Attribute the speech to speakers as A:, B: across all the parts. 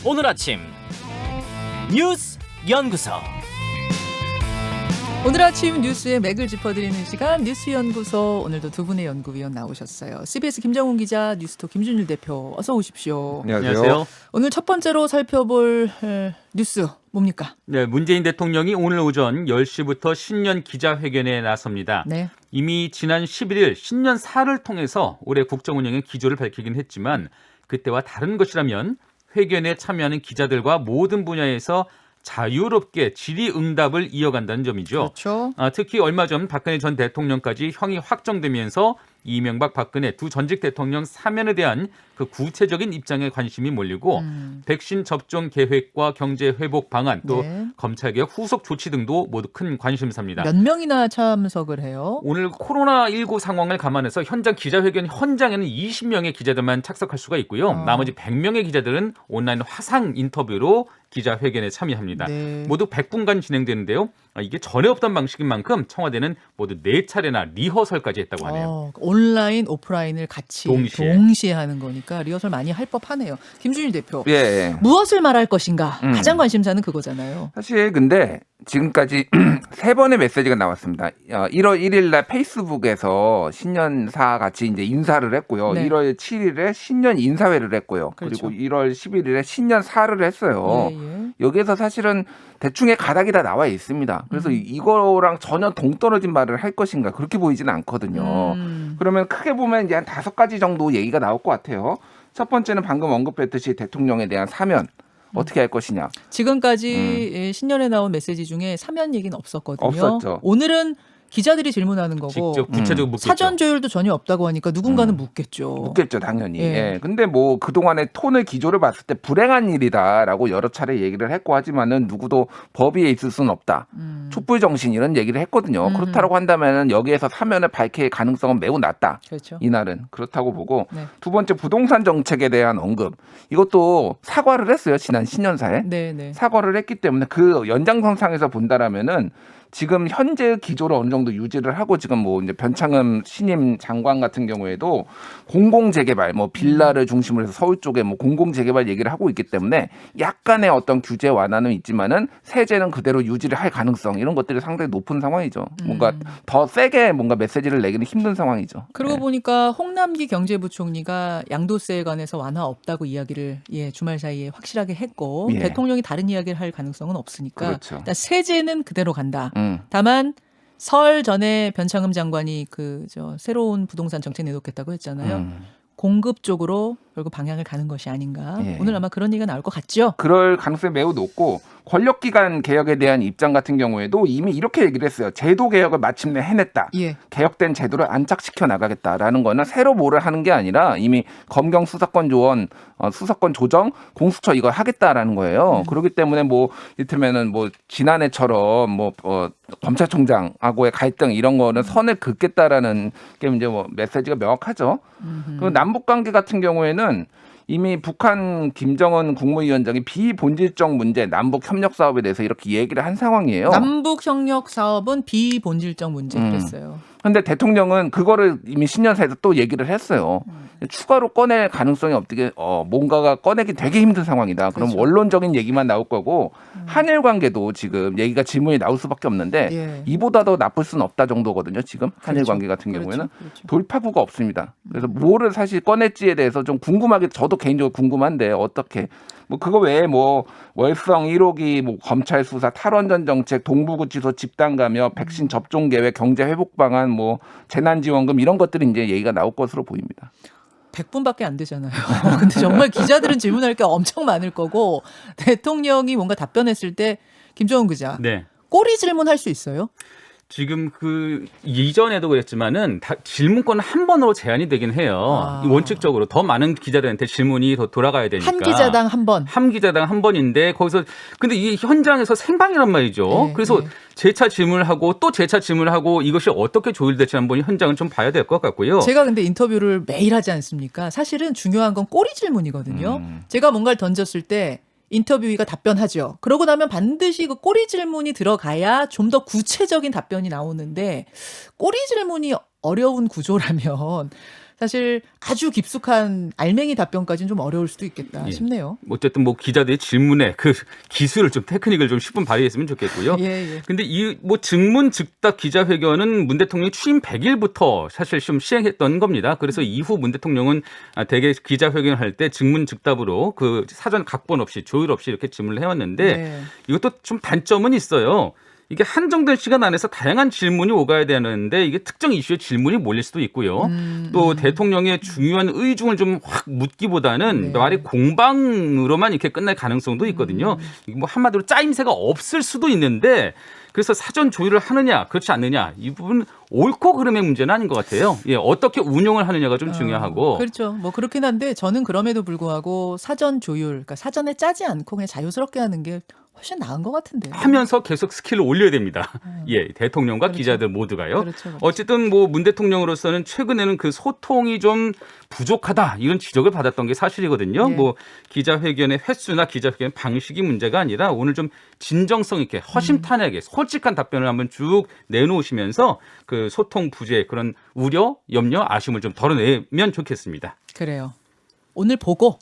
A: 오늘 아침 뉴스 연구소.
B: 오늘 아침 뉴스의 맥을 짚어드리는 시간 뉴스연구소. 오늘도 두 분의 연구위원 나오셨어요. CBS 김정훈 기자, 뉴스톱 김준일 대표, 어서 오십시오.
C: 안녕하세요.
B: 오늘 첫 번째로 살펴볼 뉴스 뭡니까?
C: 네, 문재인 대통령이 오늘 오전 10시부터 신년 기자회견에 나섭니다.
B: 네.
C: 이미 지난 11일 신년사를 통해서 올해 국정운영의 기조를 밝히긴 했지만 그때와 다른 것이라면 회견에 참여하는 기자들과 모든 분야에서 자유롭게 질의응답을 이어간다는 점이죠.
B: 그렇죠.
C: 특히 얼마 전 박근혜 전 대통령까지 형이 확정되면서 이명박 박근혜 두 전직 대통령 사면에 대한 그 구체적인 입장에 관심이 몰리고 백신 접종 계획과 경제 회복 방안 또
B: 네.
C: 검찰개혁 후속 조치 등도 모두 큰 관심사입니다.
B: 몇 명이나 참석을 해요?
C: 오늘 코로나19 상황을 감안해서 현장 기자회견 현장에는 20명의 기자들만 착석할 수가 있고요. 나머지 100명의 기자들은 온라인 화상 인터뷰로 기자회견에 참여합니다.
B: 네.
C: 모두 100분간 진행되는데요. 이게 전에 없던 방식인 만큼 청와대는 모두 4차례나 리허설까지 했다고 하네요.
B: 온라인, 오프라인을 같이 동시에 하는 거니까 리허설 많이 할 법하네요. 김준일 대표.
D: 예.
B: 무엇을 말할 것인가? 가장 관심사는 그거잖아요.
D: 사실 근데 지금까지 3번의 메시지가 나왔습니다. 1월 1일 날 페이스북에서 신년사 같이 이제 인사를 했고요.
B: 네.
D: 1월 7일에 신년 인사회를 했고요.
B: 그렇죠.
D: 그리고 1월 11일에 신년사를 했어요.
B: 예.
D: 여기에서 사실은 대충의 가닥이 다 나와 있습니다. 그래서 이거랑 전혀 동떨어진 말을 할 것인가 그렇게 보이지는 않거든요. 그러면 크게 보면 이제 한 5가지 정도 얘기가 나올 것 같아요. 첫 번째는 방금 언급했듯이 대통령에 대한 사면. 어떻게 할 것이냐.
B: 지금까지 신년에 나온 메시지 중에 사면 얘기는 없었거든요.
D: 없었죠.
B: 오늘은 기자들이 질문하는 거고
C: 직접 구체적으로 묻겠죠.
B: 사전 조율도 전혀 없다고 하니까 누군가는 묻겠죠.
D: 묻겠죠, 당연히.
B: 예.
D: 예. 근데 뭐 그동안의 톤을 기조를 봤을 때 불행한 일이다라고 여러 차례 얘기를 했고 하지만은 누구도 법위에 있을 수는 없다. 촛불 정신 이런 얘기를 했거든요. 그렇다고 한다면은 여기에서 사면을 밝힐 가능성은 매우 낮다.
B: 그렇죠.
D: 이날은 그렇다고 보고
B: 네.
D: 두 번째 부동산 정책에 대한 언급. 이것도 사과를 했어요. 지난 신년사에.
B: 네.
D: 사과를 했기 때문에 그 연장선상에서 본다라면은 지금 현재 기조를 어느 정도 유지를 하고 지금 뭐 이제 변창흠 신임 장관 같은 경우에도 공공 재개발 뭐 빌라를 중심으로 해서 서울 쪽에 뭐 공공 재개발 얘기를 하고 있기 때문에 약간의 어떤 규제 완화는 있지만은 세제는 그대로 유지를 할 가능성 이런 것들이 상당히 높은 상황이죠. 뭔가 더 세게 뭔가 메시지를 내기는 힘든 상황이죠.
B: 그러고
D: 네.
B: 보니까 홍남기 경제부총리가 양도세에 관해서 완화 없다고 이야기를 주말 사이에 확실하게 했고
D: 예.
B: 대통령이 다른 이야기를 할 가능성은 없으니까
D: 그렇죠.
B: 일단 세제는 그대로 간다. 다만 설 전에 변창흠 장관이 새로운 부동산 정책 내놓겠다고 했잖아요. 공급 쪽으로 결국 방향을 가는 것이 아닌가.
D: 예.
B: 오늘 아마 그런 얘기가 나올 것 같죠.
D: 그럴 가능성이 매우 높고 권력기관 개혁에 대한 입장 같은 경우에도 이미 이렇게 얘기를 했어요. 제도 개혁을 마침내 해냈다.
B: 예.
D: 개혁된 제도를 안착시켜 나가겠다라는 거는 새로 뭐를 하는 게 아니라 이미 검경 수사권 조원, 수사권 조정, 공수처 이거 하겠다라는 거예요. 그렇기 때문에 뭐 이를테면은 뭐 지난해처럼 검찰총장하고의 갈등 이런 거는 선을 긋겠다라는 게 이제 뭐 메시지가 명확하죠. 그리고 남북 관계 같은 경우에는 이미 북한 김정은 국무위원장이 비본질적 문제 남북 협력 사업에 대해서 이렇게 얘기를 한 상황이에요.
B: 남북 협력 사업은 비본질적 문제 그랬어요.
D: 그런데 대통령은 그거를 이미 신년사에서 또 얘기를 했어요. 추가로 꺼낼 가능성이 없게 뭔가가 꺼내기 되게 힘든 상황이다. 그럼
B: 그렇죠.
D: 원론적인 얘기만 나올 거고 한일 관계도 지금 얘기가 질문이 나올 수밖에 없는데
B: 예.
D: 이보다 더 나쁠 수는 없다 정도거든요. 지금 한일
B: 그렇죠.
D: 관계 같은 경우에는
B: 그렇죠.
D: 돌파구가 없습니다. 그래서 뭐를 사실 꺼낼지에 대해서 좀 궁금하게 저도 개인적으로 궁금한데 어떻게 뭐 그거 외에 뭐 월성 1호기 뭐 검찰 수사 탈원전 정책 동부구치소 집단 감염 백신 접종 계획 경제 회복 방안 뭐 재난지원금 이런 것들이 이제 얘기가 나올 것으로 보입니다.
B: 100분밖에 안 되잖아요. 근데 정말 기자들은 질문할 게 엄청 많을 거고 대통령이 뭔가 답변했을 때 김정은 기자
C: 네.
B: 꼬리 질문할 수 있어요?
C: 지금 그 이전에도 그랬지만은 질문권은 한 번으로 제한이 되긴 해요. 원칙적으로 더 많은 기자들한테 질문이 더 돌아가야 되니까.
B: 한 기자당 한 번.
C: 한 기자당 한 번인데 거기서 근데 이 현장에서 생방이란 말이죠.
B: 네,
C: 그래서
B: 네.
C: 재차 질문을 하고 또 재차 질문을 하고 이것이 어떻게 조율될지 한번 현장을 좀 봐야 될 것 같고요.
B: 제가 근데 인터뷰를 매일 하지 않습니까? 사실은 중요한 건 꼬리 질문이거든요. 제가 뭔가를 던졌을 때 인터뷰이가 답변하죠. 그러고 나면 반드시 그 꼬리 질문이 들어가야 좀 더 구체적인 답변이 나오는데 꼬리 질문이 어려운 구조라면 사실 아주 깊숙한 알맹이 답변까지는 좀 어려울 수도 있겠다
C: 예.
B: 싶네요.
C: 어쨌든 뭐 기자들의 질문에 그 기술을 좀 테크닉을 좀 10분 발휘했으면 좋겠고요.
B: 예.
C: 근데 이 뭐 증문 즉답 기자회견은 문 대통령이 취임 100일부터 사실 좀 시행했던 겁니다. 그래서 이후 문 대통령은 대개 기자회견을 할 때 증문 즉답으로 그 사전 각본 없이 조율 없이 이렇게 질문을 해왔는데
B: 네.
C: 이것도 좀 단점은 있어요. 이게 한정된 시간 안에서 다양한 질문이 오가야 되는데 이게 특정 이슈에 질문이 몰릴 수도 있고요. 또 대통령의 중요한 의중을 좀 확 묻기보다는
B: 네.
C: 말이 공방으로만 이렇게 끝날 가능성도 있거든요. 이게 뭐 한마디로 짜임새가 없을 수도 있는데 그래서 사전 조율을 하느냐 그렇지 않느냐 이 부분 옳고 그름의 문제는 아닌 것 같아요. 예, 어떻게 운용을 하느냐가 좀 중요하고.
B: 그렇죠. 뭐 그렇긴 한데 저는 그럼에도 불구하고 사전 조율, 그러니까 사전에 짜지 않고 그냥 자유스럽게 하는 게 훨씬 나은 것 같은데.
C: 하면서 계속 스킬을 올려야 됩니다. 예, 대통령과
B: 그렇죠.
C: 기자들 모두가요.
B: 그렇죠.
C: 어쨌든 뭐 문 대통령으로서는 최근에는 그 소통이 좀 부족하다 이런 지적을 받았던 게 사실이거든요.
B: 예.
C: 뭐 기자회견의 횟수나 기자회견 방식이 문제가 아니라 오늘 좀 진정성 있게 허심탄회하게 솔직한 답변을 한번 쭉 내놓으시면서 그 소통 부재 그런 우려, 염려, 아쉬움을 좀 덜어내면 좋겠습니다.
B: 그래요. 오늘 보고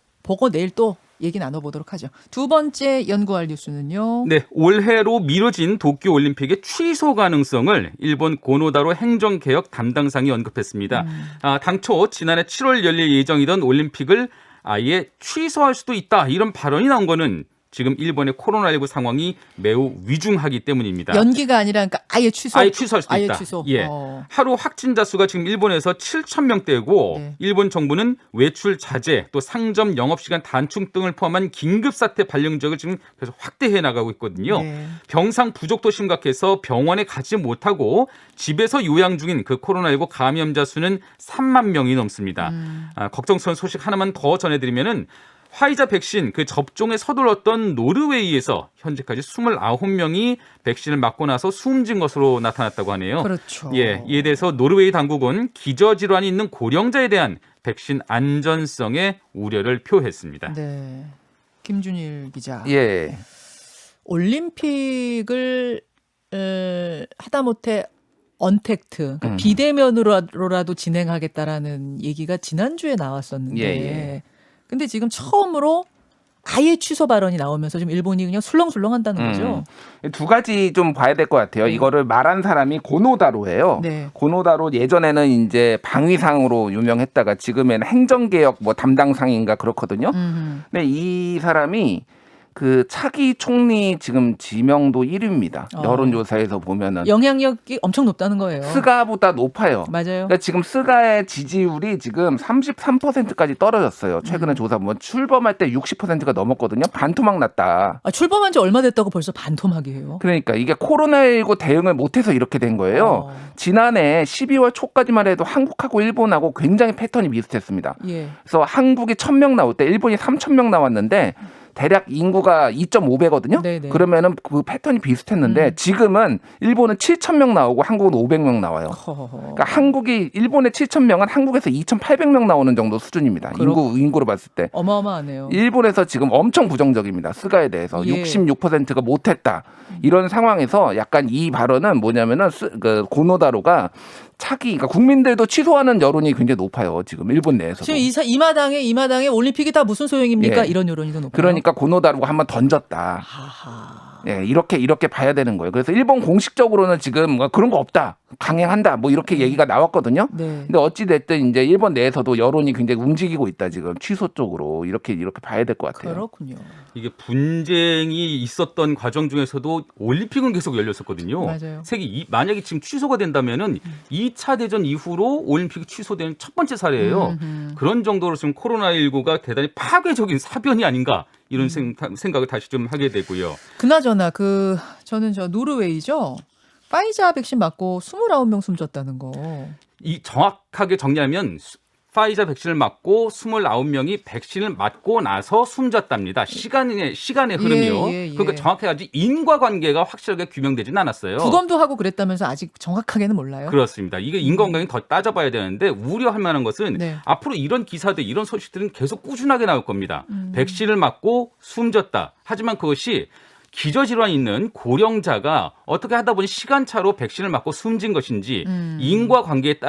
B: 내일 또 얘기 나눠보도록 하죠. 두 번째 연구할 뉴스는요.
C: 네, 올해로 미뤄진 도쿄올림픽의 취소 가능성을 일본 고노다로 행정개혁 담당상이 언급했습니다. 당초 지난해 7월 열릴 예정이던 올림픽을 아예 취소할 수도 있다 이런 발언이 나온 거는 지금 일본의 코로나19 상황이 매우 위중하기 때문입니다.
B: 연기가 아니라 그러니까 아예 취소.
C: 아예 취소할 수도
B: 아예
C: 있다.
B: 취소.
C: 예. 하루 확진자 수가 지금 일본에서 7,000명대고
B: 네.
C: 일본 정부는 외출 자제, 또 상점 영업시간 단축 등을 포함한 긴급사태 발령지역을 지금 계속 확대해 나가고 있거든요.
B: 네.
C: 병상 부족도 심각해서 병원에 가지 못하고 집에서 요양 중인 그 코로나19 감염자 수는 3만 명이 넘습니다. 걱정스러운 소식 하나만 더 전해드리면은 화이자 백신 그 접종에 서둘렀던 노르웨이에서 현재까지 29명이 백신을 맞고 나서 숨진 것으로 나타났다고 하네요.
B: 그렇죠.
C: 예, 이에 대해서 노르웨이 당국은 기저질환이 있는 고령자에 대한 백신 안전성에 우려를 표했습니다.
B: 네. 김준일 기자.
D: 예.
B: 올림픽을 하다못해 언택트, 그러니까 비대면으로라도 진행하겠다라는 얘기가 지난주에 나왔었는데
D: 예.
B: 근데 지금 처음으로 아예 취소 발언이 나오면서 지금 일본이 그냥 술렁술렁 한다는 거죠.
D: 두 가지 좀 봐야 될 것 같아요. 이거를 말한 사람이 고노다로예요.
B: 네.
D: 고노다로 예전에는 이제 방위상으로 유명했다가 지금에는 행정개혁 뭐 담당상인가 그렇거든요. 근데 이 사람이 그 차기 총리 지금 지명도 1위입니다. 여론조사에서 보면은
B: 영향력이 엄청 높다는 거예요.
D: 스가보다 높아요.
B: 맞아요.
D: 그러니까 지금 스가의 지지율이 지금 33%까지 떨어졌어요. 최근에 조사 보면 출범할 때 60%가 넘었거든요. 반토막 났다.
B: 출범한 지 얼마 됐다고 벌써 반토막이에요.
D: 그러니까 이게 코로나19 대응을 못해서 이렇게 된 거예요. 지난해 12월 초까지만 해도 한국하고 일본하고 굉장히 패턴이 비슷했습니다.
B: 예.
D: 그래서 한국이 1,000명 나올 때 일본이 3,000명 나왔는데 대략 인구가 2.5배거든요.
B: 네네.
D: 그러면은 그 패턴이 비슷했는데 지금은 일본은 7,000명 나오고 한국은 500명 나와요. 그러니까 한국이 일본의 7,000명은 한국에서 2,800명 나오는 정도 수준입니다. 인구로 봤을 때.
B: 어마어마하네요.
D: 일본에서 지금 엄청 부정적입니다. 스가에 대해서.
B: 예.
D: 66%가 못했다. 이런 상황에서 약간 이 발언은 뭐냐면은 그 고노다로가 그러니까 국민들도 취소하는 여론이 굉장히 높아요. 지금 일본 내에서도.
B: 지금 이 마당에 올림픽이 다 무슨 소용입니까?
D: 예.
B: 이런 여론이 더 높아요.
D: 그러니까 고노다로가 한번 던졌다. 예, 이렇게 봐야 되는 거예요. 그래서 일본 공식적으로는 지금 뭐 그런 거 없다. 강행한다. 뭐 이렇게 얘기가 나왔거든요.
B: 네.
D: 근데 어찌 됐든 이제 일본 내에서도 여론이 굉장히 움직이고 있다. 지금 취소 쪽으로 이렇게 봐야 될 것 같아요.
B: 그렇군요.
C: 이게 분쟁이 있었던 과정 중에서도 올림픽은 계속 열렸었거든요.
B: 맞아요.
C: 만약에 지금 취소가 된다면은 2차 대전 이후로 올림픽이 취소된 첫 번째 사례예요. 그런 정도로 지금 코로나19가 대단히 파괴적인 사변이 아닌가 이런 생각을 다시 좀 하게 되고요.
B: 그나저나 저는 노르웨이죠. 파이자 백신 맞고 29명 숨졌다는 거.
C: 이 정확하게 정리하면 파이자 백신을 맞고 29명이 백신을 맞고 나서 숨졌답니다. 시간의 흐름이요.
B: 예.
C: 그러니까 정확하게 아직 인과관계가 확실하게 규명되진 않았어요.
B: 부검도 하고 그랬다면서 아직 정확하게는 몰라요.
C: 그렇습니다. 이게 인과관계는 더 따져봐야 되는데 우려할 만한 것은
B: 네.
C: 앞으로 이런 기사들, 이런 소식들은 계속 꾸준하게 나올 겁니다. 백신을 맞고 숨졌다. 하지만 그것이 기저질환이 있는 고령자가 어떻게 하다 보니 시간차로 백신을 맞고 숨진 것인지 인과관계에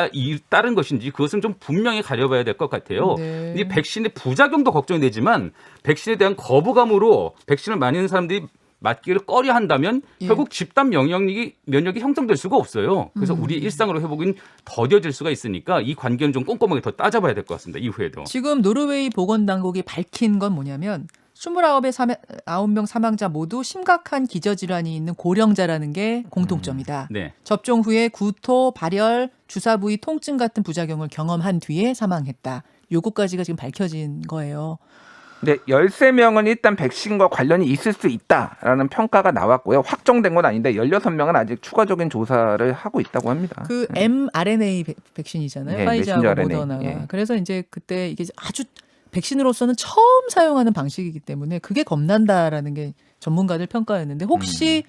C: 따른 것인지 그것은 좀 분명히 가려봐야 될 것 같아요.
B: 네.
C: 이 백신의 부작용도 걱정이 되지만 백신에 대한 거부감으로 백신을 맞는 사람들이 맞기를 꺼려 한다면
B: 예.
C: 결국 집단 면역이 형성될 수가 없어요. 그래서 우리 일상으로 회복은 더뎌질 수가 있으니까 이 관계는 좀 꼼꼼하게 더 따져봐야 될 것 같습니다. 이후에도.
B: 지금 노르웨이 보건당국이 밝힌 건 뭐냐면 29명 사망자 모두 심각한 기저질환이 있는 고령자라는 게 공통점이다.
C: 네.
B: 접종 후에 구토, 발열, 주사 부위 통증 같은 부작용을 경험한 뒤에 사망했다. 요거까지가 지금 밝혀진 거예요.
D: 네, 13명은 일단 백신과 관련이 있을 수 있다라는 평가가 나왔고요. 확정된 건 아닌데 16명은 아직 추가적인 조사를 하고 있다고 합니다.
B: 그 mRNA 백신이잖아요.
D: 네,
B: 파이자하고
D: 메신저 RNA.
B: 모더나가.
D: 예.
B: 그래서 이제 그때 이게 아주 백신으로서는 처음 사용하는 방식이기 때문에 그게 겁난다라는 게 전문가들 평가였는데 혹시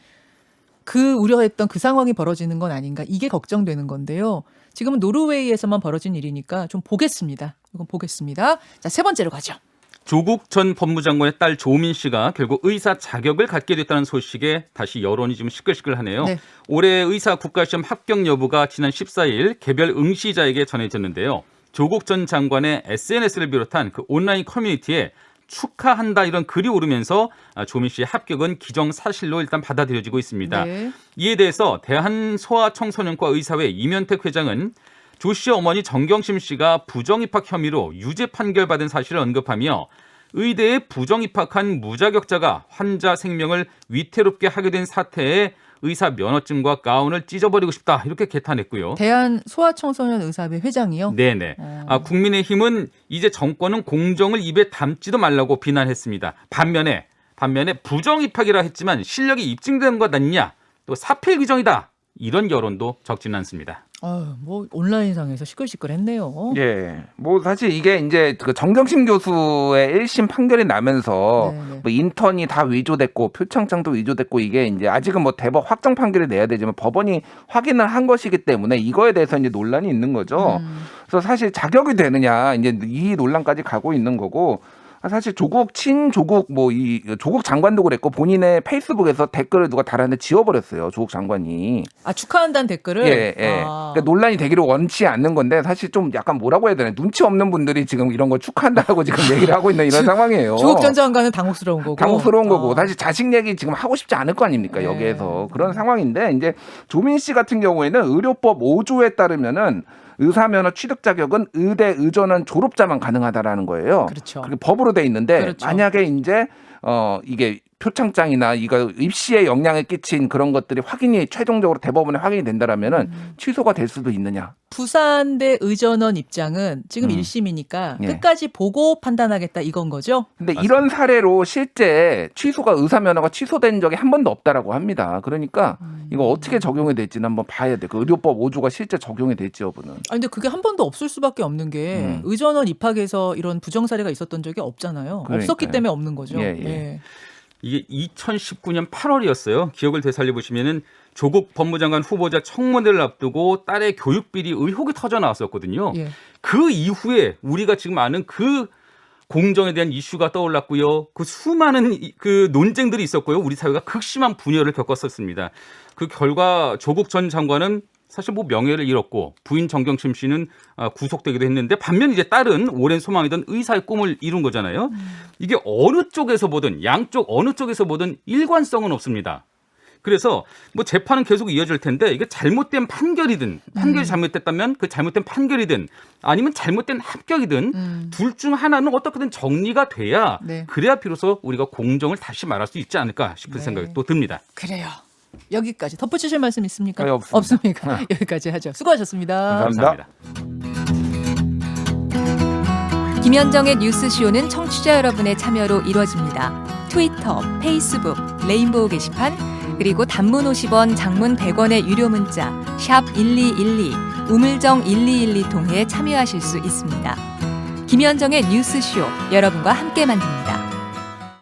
B: 그 우려했던 그 상황이 벌어지는 건 아닌가 이게 걱정되는 건데요. 지금은 노르웨이에서만 벌어진 일이니까 좀 보겠습니다. 이건 보겠습니다. 자, 세 번째로 가죠.
C: 조국 전 법무장관의 딸 조민 씨가 결국 의사 자격을 갖게 됐다는 소식에 다시 여론이 좀 시끌시끌하네요.
B: 네.
C: 올해 의사 국가시험 합격 여부가 지난 14일 개별 응시자에게 전해졌는데요. 조국 전 장관의 SNS를 비롯한 그 온라인 커뮤니티에 축하한다 이런 글이 오르면서 조민 씨의 합격은 기정사실로 일단 받아들여지고 있습니다.
B: 네.
C: 이에 대해서 대한소아청소년과 의사회 이면택 회장은 조 씨의 어머니 정경심 씨가 부정입학 혐의로 유죄 판결받은 사실을 언급하며 의대에 부정입학한 무자격자가 환자 생명을 위태롭게 하게 된 사태에 의사 면허증과 가운을 찢어버리고 싶다 이렇게 개탄했고요.
B: 대한소아청소년 의사회 회장이요?
C: 네네. 국민의힘은 이제 정권은 공정을 입에 담지도 말라고 비난했습니다. 반면에 부정입학이라 했지만 실력이 입증된 것 아니냐 또 사필 규정이다 이런 여론도 적지는 않습니다.
B: 뭐 온라인상에서 시끌시끌했네요.
D: 예, 뭐 사실 이게 이제 그 정경심 교수의 1심 판결이 나면서
B: 네네.
D: 뭐 인턴이 다 위조됐고 표창장도 위조됐고 이게 이제 아직은 뭐 대법 확정 판결을 내야 되지만 법원이 확인을 한 것이기 때문에 이거에 대해서 이제 논란이 있는 거죠. 그래서 사실 자격이 되느냐 이제 이 논란까지 가고 있는 거고. 사실 친조국 이 조국 장관도 그랬고 본인의 페이스북에서 댓글을 누가 달았는데 지워버렸어요. 조국 장관이.
B: 축하한다는 댓글을.
D: 예. 그러니까 논란이 되기를 원치 않는 건데 사실 좀 약간 뭐라고 해야 되나 눈치 없는 분들이 지금 이런 걸 축하한다고 지금 얘기를 하고 있는 이런 상황이에요.
B: 조국 전 장관은 당혹스러운 거고.
D: 사실 자식 얘기 지금 하고 싶지 않을 거 아닙니까?
B: 네.
D: 여기에서 그런 상황인데 이제 조민 씨 같은 경우에는 의료법 5조에 따르면은 의사 면허 취득 자격은 의대 의전원 졸업자만 가능하다라는 거예요.
B: 그렇죠.
D: 그게 법으로 돼 있는데
B: 그렇죠.
D: 만약에 이제 이게 표창장이나 이거 입시에 영향을 끼친 그런 것들이 확인이 최종적으로 대법원에 확인이 된다라면은 취소가 될 수도 있느냐.
B: 부산대 의전원 입장은 지금 1심이니까
D: 예.
B: 끝까지 보고 판단하겠다 이건 거죠?
D: 근데 이런 사례로 실제 취소가 의사 면허가 취소된 적이 한 번도 없다라고 합니다. 그러니까 이거 어떻게 적용이 될지는 한번 봐야 돼. 그 의료법 5조가 실제 적용이 될지 여부는.
B: 근데 그게 한 번도 없을 수밖에 없는 게 의전원 입학에서 이런 부정 사례가 있었던 적이 없잖아요.
D: 그러니까요.
B: 없었기 때문에 없는 거죠.
D: 예.
C: 이게 2019년 8월이었어요. 기억을 되살려 보시면은 조국 법무장관 후보자 청문회를 앞두고 딸의 교육비리 의혹이 터져 나왔었거든요.
B: 예.
C: 그 이후에 우리가 지금 아는 그 공정에 대한 이슈가 떠올랐고요. 그 수많은 그 논쟁들이 있었고요. 우리 사회가 극심한 분열을 겪었었습니다. 그 결과 조국 전 장관은 사실 뭐 명예를 잃었고 부인 정경심 씨는 구속되기도 했는데 반면 이제 딸은 오랜 소망이던 의사의 꿈을 이룬 거잖아요. 이게 어느 쪽에서 보든 양쪽 어느 쪽에서 보든 일관성은 없습니다. 그래서 뭐 재판은 계속 이어질 텐데 이게 잘못된 판결이 잘못됐다면 그 잘못된 판결이든 아니면 잘못된 합격이든 둘 중 하나는 어떻게든 정리가 돼야
B: 네.
C: 그래야 비로소 우리가 공정을 다시 말할 수 있지 않을까 싶은
B: 네.
C: 생각이 또 듭니다.
B: 그래요. 여기까지 덧붙이실 말씀 있습니까?
D: 아니, 없습니다.
B: 없습니까? 여기까지 하죠. 수고하셨습니다.
D: 감사합니다.
E: 김현정의 뉴스쇼는 청취자 여러분의 참여로 이루어집니다. 트위터, 페이스북, 레인보우 게시판, 그리고 단문 50원, 장문 100원의 유료 문자 샵 1212, 우물정 1212 통해 참여하실 수 있습니다. 김현정의 뉴스쇼, 여러분과 함께 만듭니다.